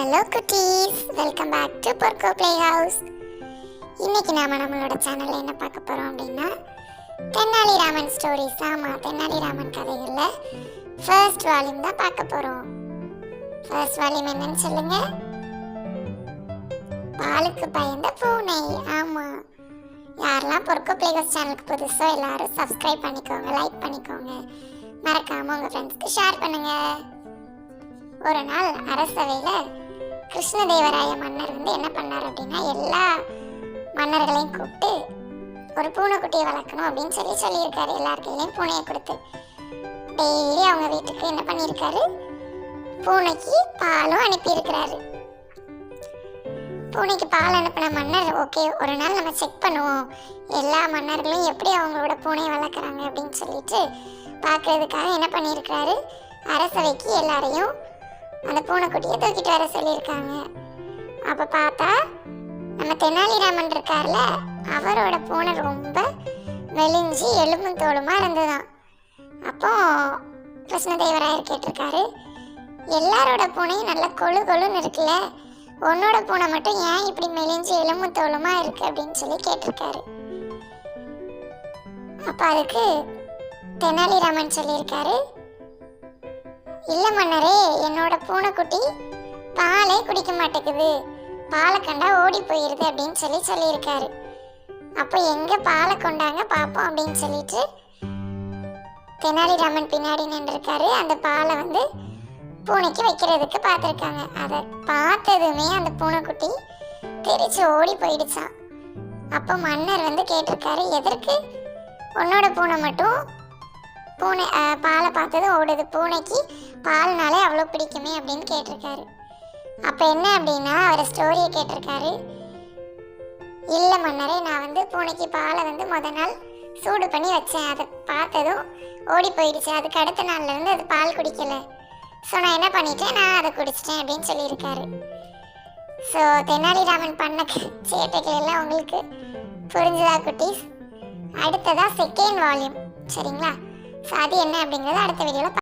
Hello குட்டீஸ், welcome back to பொர்க்கோ play house. இன்னைக்கு நாம நம்மளோட சேனல்ல என்ன பார்க்க போறோம் அப்படின்னா தென்னாலிராமன் ஸ்டோரிஸ். ஆமாம், தென்னாலிராமன் கதைகளில் ஃபர்ஸ்ட் வால்யூம் தான் பார்க்க போறோம். ஃபர்ஸ்ட் வால்யூம் என்னன்னு சொல்லுங்க? பாலுக்கு பயந்த பூனை. ஆமாம், யாரெல்லாம் பொர்க்கோ ப்ளே ஹவுஸ் சேனலுக்கு புதுசோ எல்லாரும் சப்ஸ்கிரைப் பண்ணிக்கோங்க, லைக் பண்ணிக்கோங்க, மறக்காம உங்க ஃப்ரெண்ட்ஸ்க்கு ஷேர் பண்ணுங்க. ஒரு நாள் அரசவையில் கிருஷ்ணதேவராய மன்னர் என்ன பண்ணார் அப்படின்னா, எல்லா மன்னர்களையும் கூப்பிட்டு ஒரு பூனைக்குட்டியை வளர்க்கணும் அப்படின்னு சொல்லியிருக்காரு. எல்லாருக்கையிலையும் பூனையை கொடுத்து டெய்லி அவங்க வீட்டுக்கு என்ன பண்ணியிருக்காரு, பூனைக்கு பாலும் அனுப்பியிருக்கிறாரு. பூனைக்கு பால் அனுப்பின மன்னர், ஓகே ஒரு நாள் நம்ம செக் பண்ணுவோம் எல்லா மன்னர்களும் எப்படி அவங்களோட பூனையை வளர்க்குறாங்க அப்படின்னு சொல்லிட்டு பார்க்கறதுக்காக என்ன பண்ணியிருக்கிறாரு, அரசவைக்கு எல்லாரையும் அந்த பூனைக்குட்டியை தூக்கிட்டு வர சொல்லியிருக்காங்க. அப்போ பார்த்தா நம்ம தெனாலிராமன் இருக்கார்ல, அவரோட பூனை ரொம்ப மெலிஞ்சி எலும்பும் தோலுமா இருந்துதான். அப்போ கிருஷ்ணதேவராயர் கேட்டிருக்காரு, எல்லாரோட பூனையும் நல்ல கொழு கொழுன்னு இருக்குல்ல, உன்னோட பூனை மட்டும் ஏன் இப்படி மெலிஞ்சி எலும்பும் தோலுமா இருக்கு அப்படின்னு சொல்லி கேட்டிருக்காரு. அப்போ அதுக்கு தெனாலிராமன் சொல்லியிருக்காரு, இல்லை மன்னரே, என்னோட பூனைக்குட்டி பாலே குடிக்க மாட்டேங்குது, பாலை கண்டா ஓடி போயிருது அப்படின்னு சொல்லியிருக்காரு. அப்போ எங்க பாலை கொண்டாங்க பார்ப்போம் அப்படின்னு சொல்லிட்டு தெனாலிராமன் பின்னாடி நின்றுருக்காரு. அந்த பாலை பூனைக்கு வைக்கிறதுக்கு பார்த்துருக்காங்க. அதை பார்த்ததுமே அந்த பூனைக்குட்டி தெரிச்சு ஓடி போயிடுச்சான். அப்போ மன்னர் கேட்டிருக்காரு, எதற்கு உன்னோட பூனை மட்டும் பூனை பாலை பார்த்தது ஓடுது, பூனைக்கு பால்னாலே அவ்வளோ பிடிக்குமே அப்படின்னு கேட்டிருக்காரு. அப்போ என்ன அப்படின்னா அவர் ஸ்டோரியை கேட்டிருக்காரு, இல்லை மன்னரே, நான் பூனைக்கு பாலை முத நாள் சூடு பண்ணி வச்சேன், அதை பார்த்ததும் ஓடி போயிடுச்சு, அதுக்கு அடுத்த நாள்லேருந்து அது பால் குடிக்கலை, ஸோ நான் என்ன பண்ணிட்டேன், நான் அதை குடிச்சிட்டேன் அப்படின்னு சொல்லியிருக்காரு. ஸோ தெனாலிராமன் பண்ண சேட்டைகள் எல்லாம் உங்களுக்கு புரிஞ்சுதா குட்டீஸ்? அடுத்ததாக செகண்ட் வால்யூம், சரிங்களா? ஸோ அது என்ன அப்படிங்கிறத அடுத்த வீடியோவில்